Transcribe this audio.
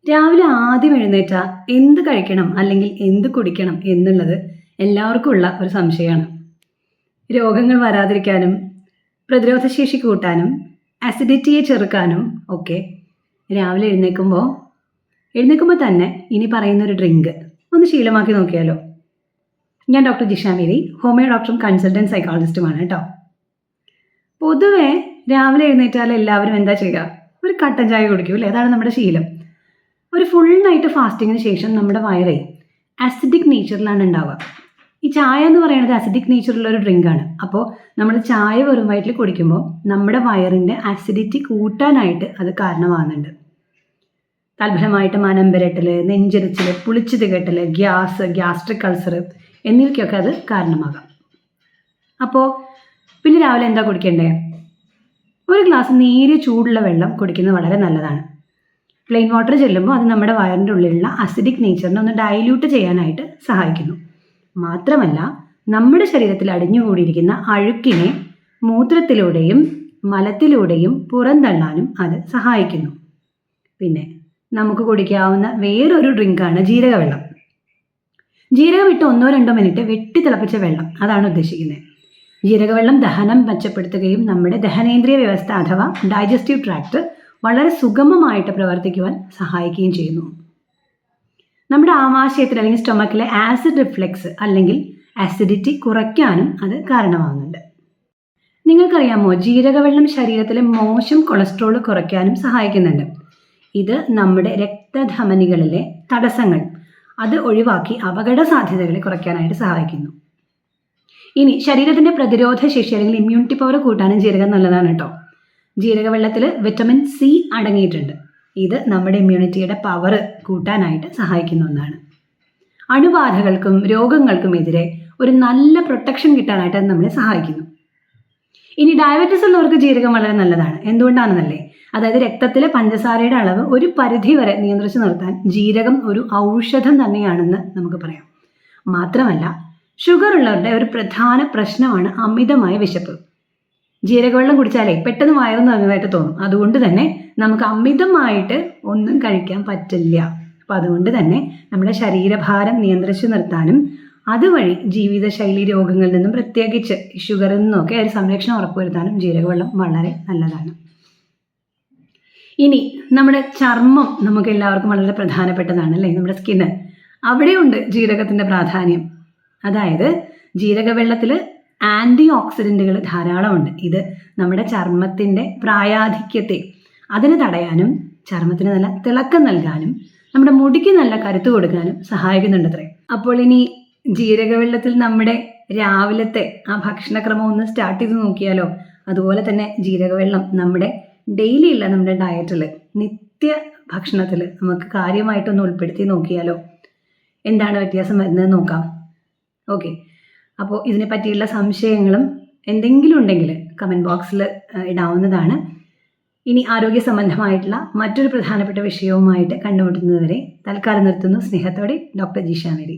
രാവിലെ ആദ്യം എഴുന്നേറ്റാൽ എന്ത് കഴിക്കണം അല്ലെങ്കിൽ എന്ത് കുടിക്കണം എന്നുള്ളത് എല്ലാവർക്കും ഉള്ള ഒരു സംശയമാണ്. രോഗങ്ങൾ വരാതിരിക്കാനും പ്രതിരോധശേഷി കൂട്ടാനും അസിഡിറ്റിയെ ചെറുക്കാനും ഒക്കെ രാവിലെ എഴുന്നേൽക്കുമ്പോൾ തന്നെ ഇനി പറയുന്നൊരു ഡ്രിങ്ക് ഒന്ന് ശീലമാക്കി നോക്കിയാലോ. ഞാൻ ഡോക്ടർ ജിഷ മേരി, ഹോമിയോ ഡോക്ടറും കൺസൾട്ടൻറ്റ് സൈക്കോളജിസ്റ്റുമാണ് കേട്ടോ. പൊതുവെ രാവിലെ എഴുന്നേറ്റാൽ എല്ലാവരും എന്താ ചെയ്യുക? ഒരു കട്ടൻ ചായ കുടിക്കും അല്ലേ? അതാണ് നമ്മുടെ ശീലം. ഒരു ഫുൾ നൈറ്റ് ഫാസ്റ്റിങ്ങിന് ശേഷം നമ്മുടെ വയറേ അസിഡിക് നേച്ചറിലാണ് ഉണ്ടാവുക. ഈ ചായ എന്ന് പറയുന്നത് അസിഡിക് നേച്ചറുള്ള ഒരു ഡ്രിങ്കാണ്. അപ്പോൾ നമ്മൾ ചായ വെറും വയറ്റിൽ കുടിക്കുമ്പോൾ നമ്മുടെ വയറിൻ്റെ അസിഡിറ്റി കൂട്ടാനായിട്ട് അത് കാരണമാകുന്നുണ്ട്. തൽഫലമായിട്ട് മനം പുരട്ടൽ, നെഞ്ചെരിച്ചിൽ, പുളിച്ചു തികട്ടൽ, ഗ്യാസ്ട്രിക് അൾസർ എന്നിവയ്ക്കൊക്കെ അത് കാരണമാകാം. അപ്പോൾ പിന്നെ രാവിലെ എന്താ കുടിക്കണ്ടേ? ഒരു ഗ്ലാസ് നേരിയ ചൂടുള്ള വെള്ളം കുടിക്കുന്നത് വളരെ നല്ലതാണ്. പ്ലെയിൻ വാട്ടർ ചെല്ലുമ്പോൾ അത് നമ്മുടെ വയറിൻ്റെ ഉള്ളിലുള്ള അസിഡിക് നേച്ചറിനെ ഒന്ന് ഡൈല്യൂട്ട് ചെയ്യാനായിട്ട് സഹായിക്കുന്നു. മാത്രമല്ല നമ്മുടെ ശരീരത്തിൽ അടിഞ്ഞുകൂടിയിരിക്കുന്ന അഴുക്കിനെ മൂത്രത്തിലൂടെയും മലത്തിലൂടെയും പുറന്തള്ളാനും അത് സഹായിക്കുന്നു. പിന്നെ നമുക്ക് കുടിക്കാവുന്ന വേറൊരു ഡ്രിങ്കാണ് ജീരകവെള്ളം. ജീരകം ഇട്ട് 1-2 മിനിറ്റ് വെട്ടി തിളപ്പിച്ച വെള്ളം, അതാണ് ഉദ്ദേശിക്കുന്നത്. ജീരകവെള്ളം ദഹനം മെച്ചപ്പെടുത്തുകയും നമ്മുടെ ദഹനേന്ദ്രിയ വ്യവസ്ഥ അഥവാ ഡൈജസ്റ്റീവ് ട്രാക്ട് വളരെ സുഗമമായിട്ട് പ്രവർത്തിക്കുവാൻ സഹായിക്കുകയും ചെയ്യുന്നു. നമ്മുടെ ആമാശയത്തിൽ അല്ലെങ്കിൽ സ്റ്റൊമക്കിലെ ആസിഡ് റിഫ്ലെക്സ് അല്ലെങ്കിൽ ആസിഡിറ്റി കുറയ്ക്കാനും അത് കാരണമാകുന്നുണ്ട്. നിങ്ങൾക്കറിയാമോ, ജീരകവെള്ളം ശരീരത്തിലെ മോശം കൊളസ്ട്രോൾ കുറയ്ക്കാനും സഹായിക്കുന്നുണ്ട്. ഇത് നമ്മുടെ രക്തധമനികളിലെ തടസ്സങ്ങൾ അത് ഒഴിവാക്കി അപകട സാധ്യതകളെ കുറയ്ക്കാനായിട്ട് സഹായിക്കുന്നു. ഇനി ശരീരത്തിൻ്റെ പ്രതിരോധ ശേഷി അല്ലെങ്കിൽ ഇമ്മ്യൂണിറ്റി പവർ കൂട്ടാനും ജീരകം നല്ലതാണ് കേട്ടോ. ജീരകവെള്ളത്തിൽ വിറ്റമിൻ സി അടങ്ങിയിട്ടുണ്ട്. ഇത് നമ്മുടെ ഇമ്മ്യൂണിറ്റിയുടെ പവർ കൂട്ടാനായിട്ട് സഹായിക്കുന്ന ഒന്നാണ്. അണുബാധകൾക്കും രോഗങ്ങൾക്കും എതിരെ ഒരു നല്ല പ്രൊട്ടക്ഷൻ കിട്ടാനായിട്ട് അത് നമ്മളെ സഹായിക്കുന്നു. ഇനി ഡയബറ്റീസ് ഉള്ളവർക്ക് ജീരകം വളരെ നല്ലതാണ്. എന്തുകൊണ്ടാണെന്നല്ലേ? അതായത് രക്തത്തിലെ പഞ്ചസാരയുടെ അളവ് ഒരു പരിധി വരെ നിയന്ത്രിച്ച് നിർത്താൻ ജീരകം ഒരു ഔഷധം തന്നെയാണെന്ന് നമുക്ക് പറയാം. മാത്രമല്ല ഷുഗർ ഉള്ളവരുടെ ഒരു പ്രധാന പ്രശ്നമാണ് അമിതമായ വിശപ്പ്. ജീരകവെള്ളം കുടിച്ചാലേ പെട്ടെന്ന് വയറ് നിറഞ്ഞതായിട്ട് തോന്നും. അതുകൊണ്ട് തന്നെ നമുക്ക് അമിതമായിട്ട് ഒന്നും കഴിക്കാൻ പറ്റില്ല. അപ്പം അതുകൊണ്ട് തന്നെ നമ്മുടെ ശരീരഭാരം നിയന്ത്രിച്ചു നിർത്താനും അതുവഴി ജീവിതശൈലി രോഗങ്ങളിൽ നിന്നും പ്രത്യേകിച്ച് ഷുഗറിൽ നിന്നൊക്കെ ഒരു സംരക്ഷണം ഉറപ്പുവരുത്താനും ജീരകവെള്ളം വളരെ നല്ലതാണ്. ഇനി നമ്മുടെ ചർമ്മം നമുക്ക് എല്ലാവർക്കും വളരെ പ്രധാനപ്പെട്ടതാണ് അല്ലേ? നമ്മുടെ സ്കിന്ന്, അവിടെയുണ്ട് ജീരകത്തിൻ്റെ പ്രാധാന്യം. അതായത് ജീരകവെള്ളത്തിൽ ആൻറ്റി ഓക്സിഡൻറ്റുകൾ ധാരാളമുണ്ട്. ഇത് നമ്മുടെ ചർമ്മത്തിൻ്റെ പ്രായാധിക്യത്തെ അതിന് തടയാനും ചർമ്മത്തിന് നല്ല തിളക്കം നൽകാനും നമ്മുടെ മുടിക്ക് നല്ല കരുത്ത് കൊടുക്കാനും സഹായിക്കുന്നുണ്ടത്രേ. അപ്പോൾ ഇനി ജീരകവെള്ളത്തിൽ നമ്മുടെ രാവിലത്തെ ആ ഭക്ഷണക്രമം ഒന്ന് സ്റ്റാർട്ട് ചെയ്ത് നോക്കിയാലോ. അതുപോലെ തന്നെ ജീരകവെള്ളം നമ്മുടെ ഡെയിലി ഉള്ള നമ്മുടെ ഡയറ്റിൽ നിത്യ ഭക്ഷണത്തിൽ നമുക്ക് കാര്യമായിട്ടൊന്ന് ഉൾപ്പെടുത്തി നോക്കിയാലോ. എന്താണ് വ്യത്യാസം വരുന്നത് നോക്കാം. ഓക്കെ, അപ്പോൾ ഇതിനെ പറ്റിയുള്ള സംശയങ്ങളും എന്തെങ്കിലും ഉണ്ടെങ്കിൽ കമൻറ്റ് ബോക്സിൽ ഇടാവുന്നതാണ്. ഇനി ആരോഗ്യ സംബന്ധമായിട്ടുള്ള മറ്റൊരു പ്രധാനപ്പെട്ട വിഷയവുമായിട്ട് കണ്ടുമുട്ടുന്നതുവരെ തൽക്കാലം നിർത്തുന്നു. സ്നേഹത്തോടെ ഡോക്ടർ ജിഷ മേരി.